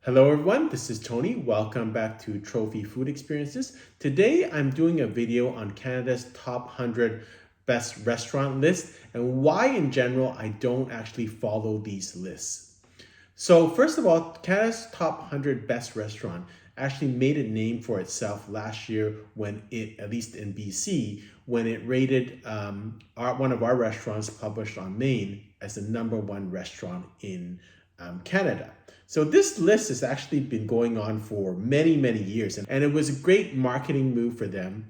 Hello everyone, this is Tony. Welcome back to Trophy Food Experiences. Today I'm doing a video on Canada's top 100 best restaurant list and why in general I don't actually follow these lists. So first of all, Canada's top 100 best restaurant actually made a name for itself last year when it, at least in BC, when it rated one of our restaurants published on Maine as the #1 restaurant in Canada. So this list has actually been going on for many, many years, and it was a great marketing move for them.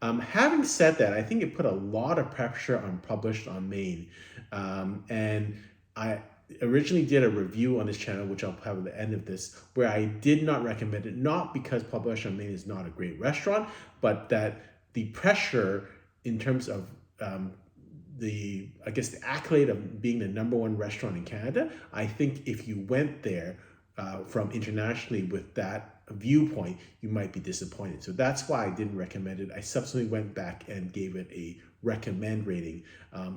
Having said that, I think it put a lot of pressure on Published on Maine. And I originally did a review on this channel, which I'll have at the end of this, where I did not recommend it, not because Published on Maine is not a great restaurant, but that the pressure in terms of the accolade of being the #1 restaurant in Canada. I think if you went there from internationally with that viewpoint, you might be disappointed. So that's why I didn't recommend it. I subsequently went back and gave it a recommend rating.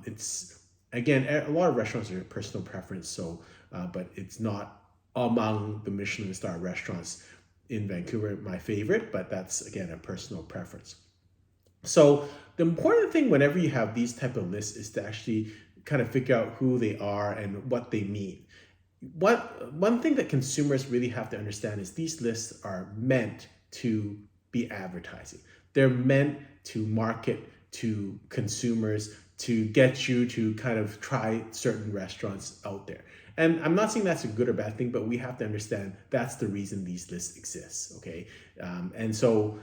It's again, a lot of restaurants are personal preference, so but it's not among the Michelin star restaurants in Vancouver my favorite, but that's again a personal preference. So the important thing whenever you have these type of lists is to actually kind of figure out who they are and what they mean. One thing that consumers really have to understand is these lists are meant to be advertising. They're meant to market to consumers to get you to kind of try certain restaurants out there. And I'm not saying that's a good or bad thing, but we have to understand that's the reason these lists exist, okay? And so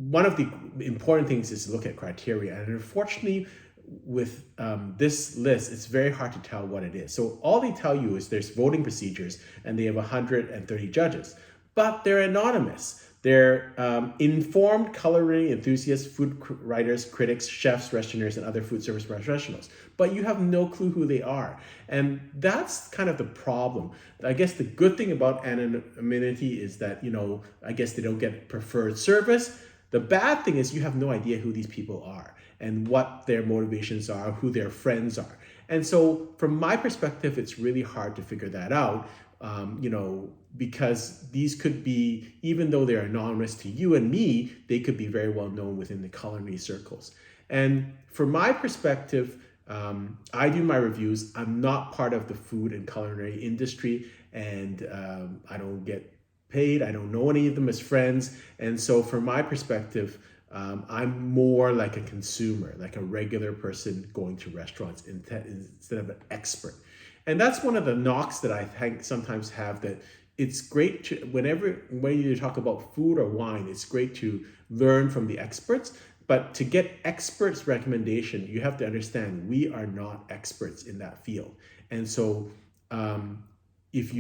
one of the important things is to look at criteria. And unfortunately, with this list, it's very hard to tell what it is. So all they tell you is there's voting procedures and they have 130 judges, but they're anonymous. They're informed culinary enthusiasts, food writers, critics, chefs, restaurateurs, and other food service professionals. But you have no clue who they are. And that's kind of the problem. I guess the good thing about anonymity is that, I guess they don't get preferred service. The bad thing is you have no idea who these people are and what their motivations are, who their friends are. And so from my perspective, it's really hard to figure that out, because these could be, even though they're anonymous to you and me, they could be very well known within the culinary circles. And from my perspective, I do my reviews. I'm not part of the food and culinary industry, and I don't get paid. I don't know any of them as friends. And so from my perspective, I'm more like a consumer, like a regular person going to restaurants instead of an expert. And that's one of the knocks that I think sometimes have, that it's great to, when you talk about food or wine, it's great to learn from the experts. But to get experts' recommendation, you have to understand we are not experts in that field. And so if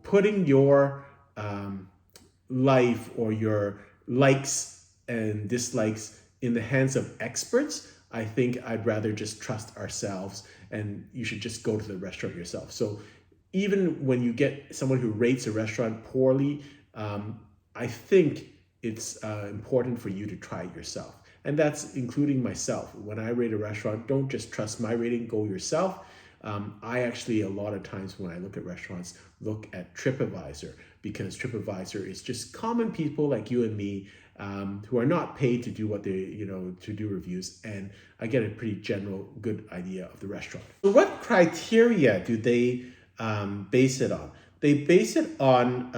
putting your life or your likes and dislikes in the hands of experts, I think I'd rather just trust ourselves, and you should just go to the restaurant yourself. So even when you get someone who rates a restaurant poorly, I think it's important for you to try it yourself. And that's including myself. When I rate a restaurant, don't just trust my rating, go yourself. I actually, a lot of times when I look at restaurants, look at Tripadvisor, because Tripadvisor is just common people like you and me, who are not paid to do what they, to do reviews. And I get a pretty general good idea of the restaurant. So what criteria do they base it on? They base it on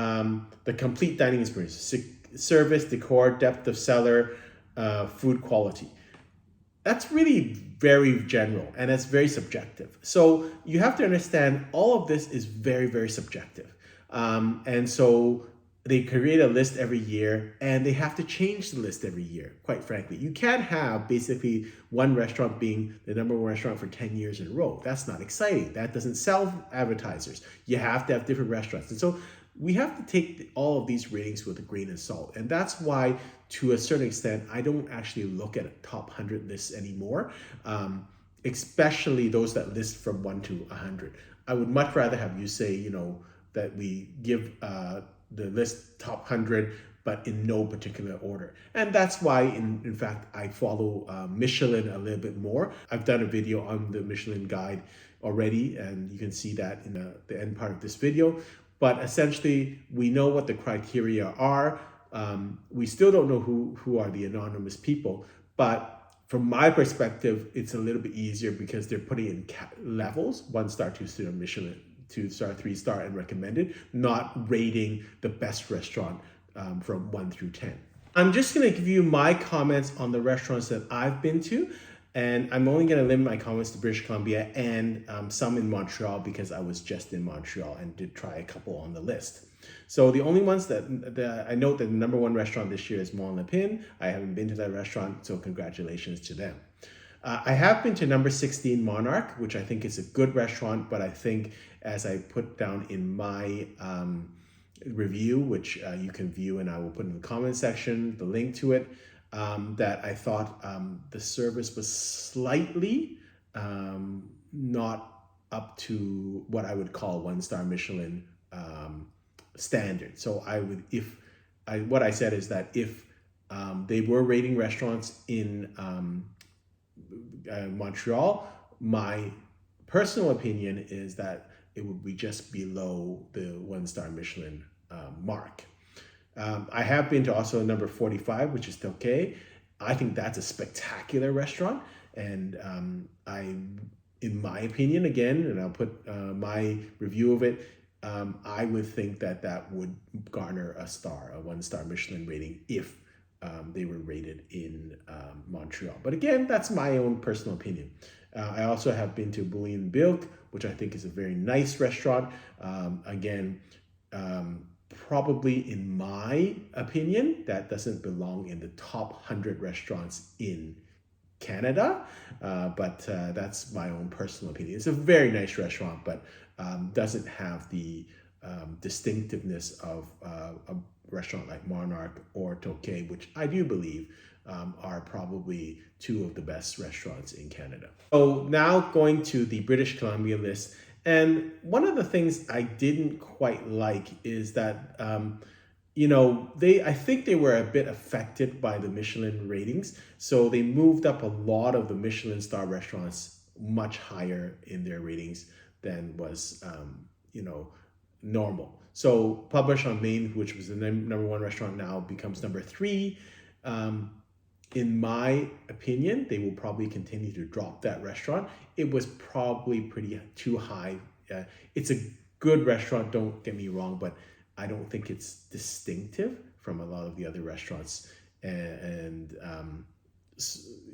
the complete dining experience, service, decor, depth of cellar, food quality. That's really very general and it's very subjective. So you have to understand all of this is very, very subjective. And so they create a list every year and they have to change the list every year, quite frankly. You can't have basically one restaurant being the #1 restaurant for 10 years in a row. That's not exciting. That doesn't sell advertisers. You have to have different restaurants. And so we have to take all of these ratings with a grain of salt. And that's why, to a certain extent, I don't actually look at top 100 lists anymore, especially those that list from 1 to 100. I would much rather have you say, that we give the list top 100, but in no particular order. And that's why, in fact, I follow Michelin a little bit more. I've done a video on the Michelin guide already, and you can see that in the end part of this video. But essentially, we know what the criteria are. We still don't know who are the anonymous people, but from my perspective, it's a little bit easier because they're putting in levels: 1 star, 2 star, Michelin, 2 star, 3 star, and recommended, not rating the best restaurant from 1 through 10. I'm just going to give you my comments on the restaurants that I've been to, and I'm only going to limit my comments to British Columbia and some in Montreal because I was just in Montreal and did try a couple on the list. So the only ones that I note that the #1 restaurant this year is Mont Lapin. I haven't been to that restaurant, so congratulations to them. I have been to number 16 Monarch, which I think is a good restaurant, but I think, as I put down in my review, which you can view and I will put in the comment section, the link to it, that I thought the service was slightly not up to what I would call 1 star Michelin standard. So I would, what I said is that if they were rating restaurants in Montreal, my personal opinion is that it would be just below the 1 star Michelin mark. I have been to also number 45, which is Tokay. I think that's a spectacular restaurant, and in my opinion, again, and I'll put my review of it, I would think that would garner a 1 star Michelin rating if they were rated in Montreal. But again, that's my own personal opinion. I also have been to Bouillon Bilk, which I think is a very nice restaurant. Again, probably in my opinion, that doesn't belong in the top 100 restaurants in Canada, but that's my own personal opinion. It's a very nice restaurant, but doesn't have the distinctiveness of a restaurant like Monarch or Tokay, which I do believe are probably 2 of the best restaurants in Canada. So now going to the British Columbia list, and one of the things I didn't quite like is that I think they were a bit affected by the Michelin ratings, so they moved up a lot of the Michelin star restaurants much higher in their ratings than was normal. So Pub Champagne, which was the #1 restaurant, now becomes number 3. In my opinion, they will probably continue to drop that restaurant. It was probably too high. It's a good restaurant, don't get me wrong, but I don't think it's distinctive from a lot of the other restaurants and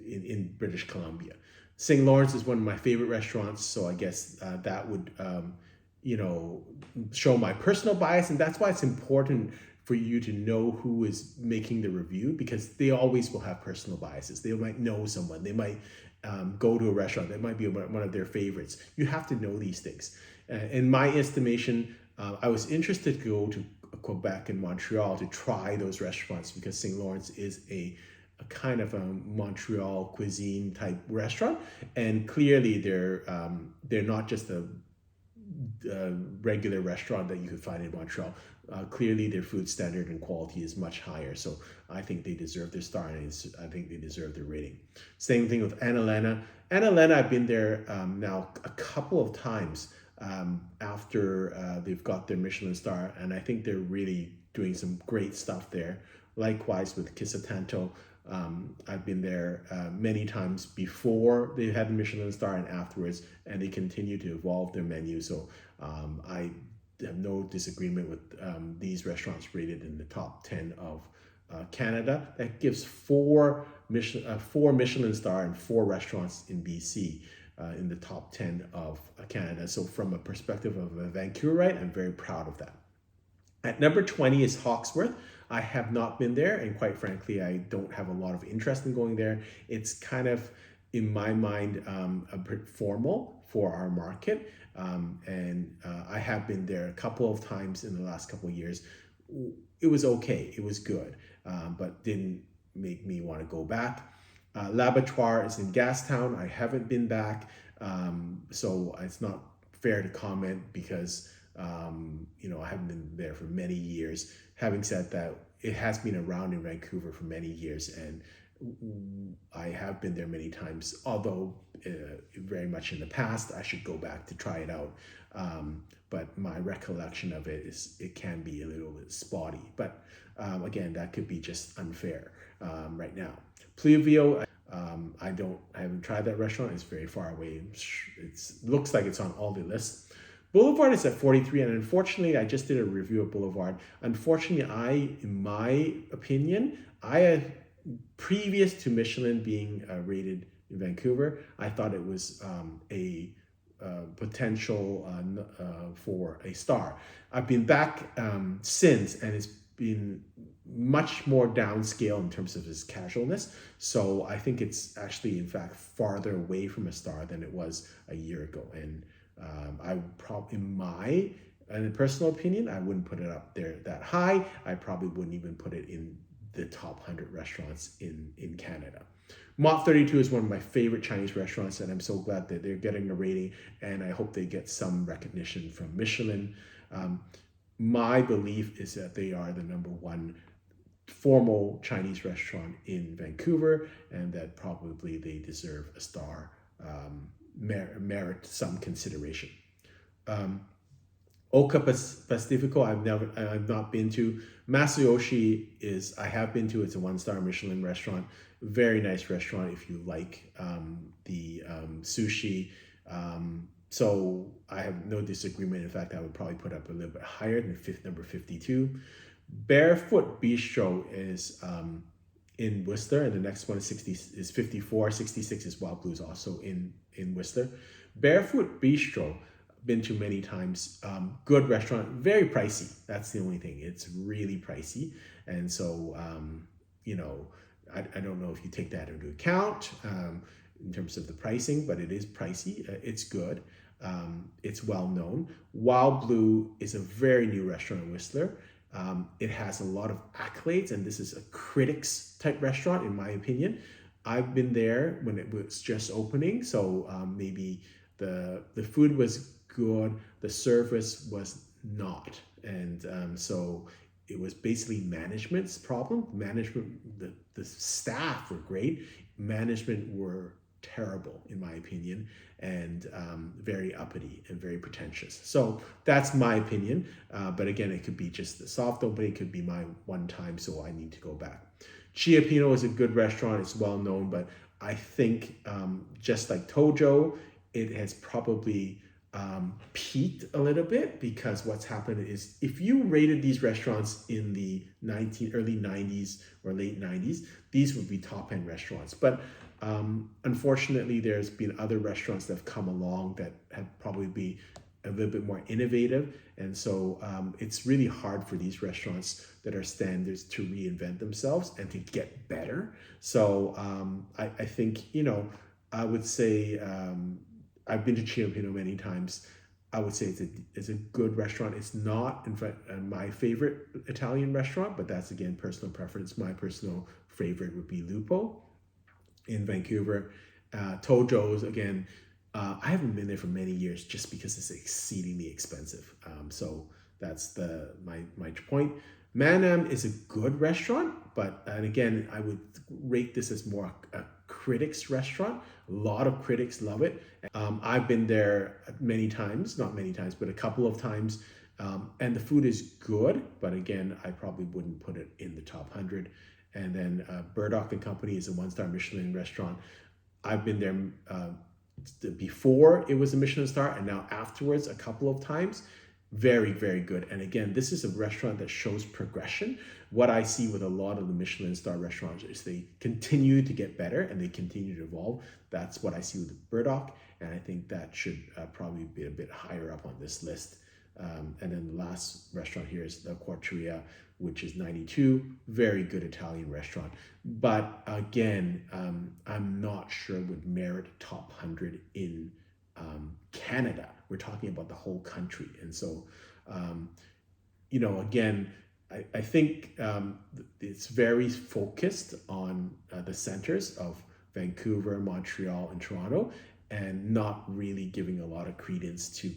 in British Columbia. St. Lawrence is one of my favorite restaurants, so I guess that would show my personal bias, and that's why it's important for you to know who is making the review, because they always will have personal biases. They might know someone, they might go to a restaurant that might be one of their favorites. You have to know these things. In my estimation, I was interested to go to Quebec and Montreal to try those restaurants because St. Lawrence is a kind of a Montreal cuisine type restaurant, and clearly they're not just a regular restaurant that you could find in Montreal. Clearly their food standard and quality is much higher, so I think they deserve their star, and I think they deserve their rating. Same thing with Anna Lena. Anna Lena, I've been there now a couple of times after they've got their Michelin star, and I think they're really doing some great stuff there. Likewise with Kisatanto, I've been there many times before they had the Michelin star and afterwards, and they continue to evolve their menu. So I have no disagreement with these restaurants rated in the top 10 of Canada. That gives 4 Michelin star and 4 restaurants in BC in the top 10 of Canada. So from a perspective of a Vancouverite, I'm very proud of that. At number 20 is Hawksworth. I have not been there, and quite frankly, I don't have a lot of interest in going there. It's kind of, in my mind, a bit formal for our market, and I have been there a couple of times in the last couple of years. It was okay, it was good, but didn't make me want to go back. L'Abattoir is in Gastown. I haven't been back, so it's not fair to comment because I haven't been there for many years. Having said that, it has been around in Vancouver for many years, and I have been there many times, although very much in the past. I should go back to try it out. But my recollection of it is it can be a little bit spotty. But again, that could be just unfair right now. Pluvio, I haven't tried that restaurant. It's very far away. It looks like it's on all the lists. Boulevard is at 43, and unfortunately, I just did a review of Boulevard. Unfortunately, in my opinion, I had previous to Michelin being rated in Vancouver, I thought it was a potential for a star. I've been back since, and it's been much more downscale in terms of its casualness. So I think it's actually, in fact, farther away from a star than it was a year ago. And I probably, in my personal opinion, I wouldn't put it up there that high. I probably wouldn't even put it in the top 100 restaurants in Canada. Mott 32 is one of my favorite Chinese restaurants, and I'm so glad that they're getting a rating, and I hope they get some recognition from Michelin. My belief is that they are the #1 formal Chinese restaurant in Vancouver, and that probably they deserve a star, merit some consideration. Oka Pacifico, I've not been to. Masayoshi I have been to. It's a 1-star Michelin restaurant. Very nice restaurant if you like the sushi. So I have no disagreement. In fact, I would probably put up a little bit higher than number 52. Barefoot Bistro is in Worcester, and the next one is 54. 66 is Wild Blues, also in Worcester. Barefoot Bistro, been to many times. Good restaurant, very pricey. That's the only thing. It's really pricey, and so I don't know if you take that into account in terms of the pricing, but it is pricey. It's good. It's well known. Wild Blue is a very new restaurant in Whistler. It has a lot of accolades, and this is a critics type restaurant, in my opinion. I've been there when it was just opening, so maybe the food was good, the service was not, and so it was basically management's problem. The staff were great, management were terrible in my opinion, and very uppity and very pretentious. So that's my opinion, but again, it could be just the soft opening, it could be my one time, so I need to go back. Chia Pino is a good restaurant, it's well known, but I think just like Tojo, it has probably peaked a little bit, because what's happened is if you rated these restaurants in the early 90s or late 90s, these would be top-end restaurants. But unfortunately, there's been other restaurants that have come along that have probably been a little bit more innovative. And so it's really hard for these restaurants that are standards to reinvent themselves and to get better. So I think, I would say, I've been to Ciampino many times. I would say it's a good restaurant. It's not, in fact, my favorite Italian restaurant, but that's, again, personal preference. My personal favorite would be Lupo in Vancouver. Tojo's, again, I haven't been there for many years just because it's exceedingly expensive. So that's my point. Manam is a good restaurant, and again, I would rate this as more a critics restaurant. A lot of critics love it. I've been there many times, not many times, but a couple of times, and the food is good, but again, I probably wouldn't put it in the top 100. And then Burdock and Company is a 1-star Michelin restaurant. I've been there before it was a Michelin star, and now afterwards a couple of times. Very, very good. And again, this is a restaurant that shows progression. What I see with a lot of the Michelin star restaurants is they continue to get better and they continue to evolve. That's what I see with Burdock, and I think that should probably be a bit higher up on this list. And then the last restaurant here is the Quarteria, which is 92. Very good Italian restaurant. But again, I'm not sure would merit top 100 in Canada. We're talking about the whole country. And so, again, I think it's very focused on the centers of Vancouver, Montreal, and Toronto, and not really giving a lot of credence to,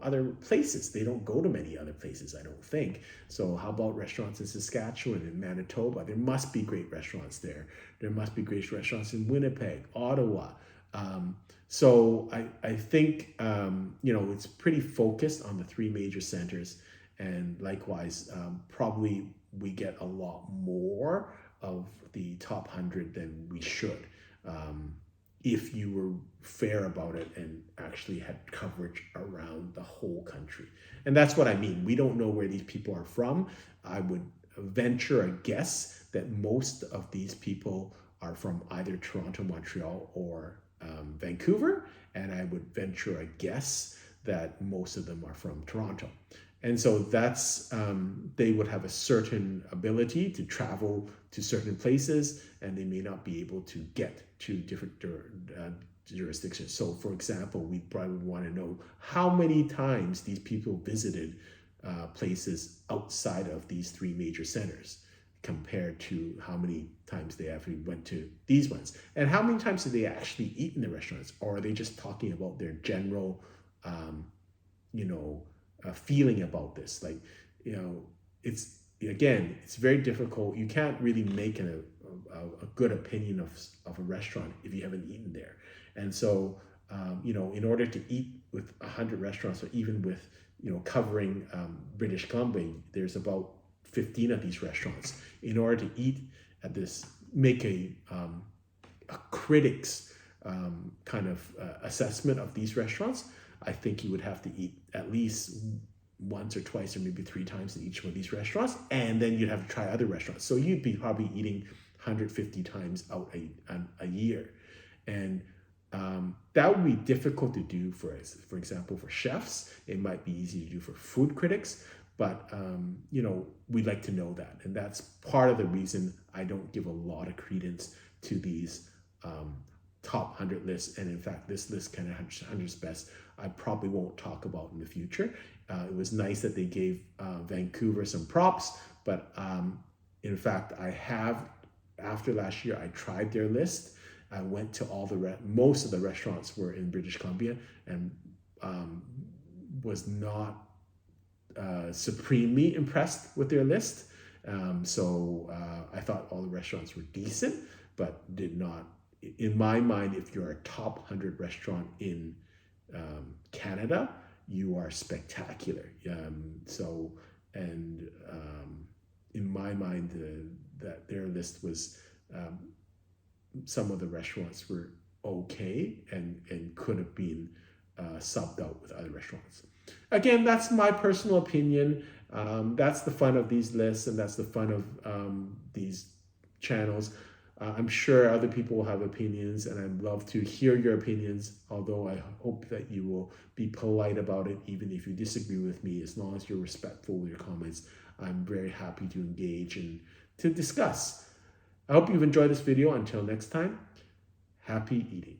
other places. They don't go to many other places, I don't think. So how about restaurants in Saskatchewan and Manitoba? There must be great restaurants there. There must be great restaurants in Winnipeg, Ottawa. So I think, it's pretty focused on the three major centers. And likewise, probably we get a lot more of the top 100 than we should. If you were fair about it and actually had coverage around the whole country. And that's what I mean. We don't know where these people are from. I would venture a guess that most of these people are from either Toronto, Montreal, or Vancouver. And I would venture a guess that most of them are from Toronto. And so that's, they would have a certain ability to travel to certain places, and they may not be able to get to different jurisdictions. So for example, we probably want to know how many times these people visited places outside of these three major centers compared to how many times they actually went to these ones. And how many times did they actually eat in the restaurants? Or are they just talking about their general, feeling about this? Like, it's very difficult. You can't really make a good opinion of a restaurant if you haven't eaten there. And so, in order to eat with 100 restaurants, or even with, covering British Columbia, there's about 15 of these restaurants. In order to eat at this, make a critic's kind of assessment of these restaurants, I think you would have to eat at least once or twice or maybe 3 times in each one of these restaurants, and then you'd have to try other restaurants. So you'd be probably eating 150 times out a year. And that would be difficult to do for example, for chefs. It might be easy to do for food critics, but we'd like to know that. And that's part of the reason I don't give a lot of credence to these top 100 lists. And in fact, this list, kind of 100's best, I probably won't talk about in the future. It was nice that they gave Vancouver some props, but in fact, after last year, I tried their list. I went to most of the restaurants were in British Columbia, and was not supremely impressed with their list. So I thought all the restaurants were decent, but did not, in my mind, if you're a top 100 restaurant in Canada, you are spectacular. In my mind, that their list was, some of the restaurants were okay and could have been subbed out with other restaurants. Again, that's my personal opinion. That's the fun of these lists, and that's the fun of these channels. I'm sure other people will have opinions, and I'd love to hear your opinions, although I hope that you will be polite about it, even if you disagree with me. As long as you're respectful with your comments, I'm very happy to engage and to discuss. I hope you've enjoyed this video. Until next time, happy eating.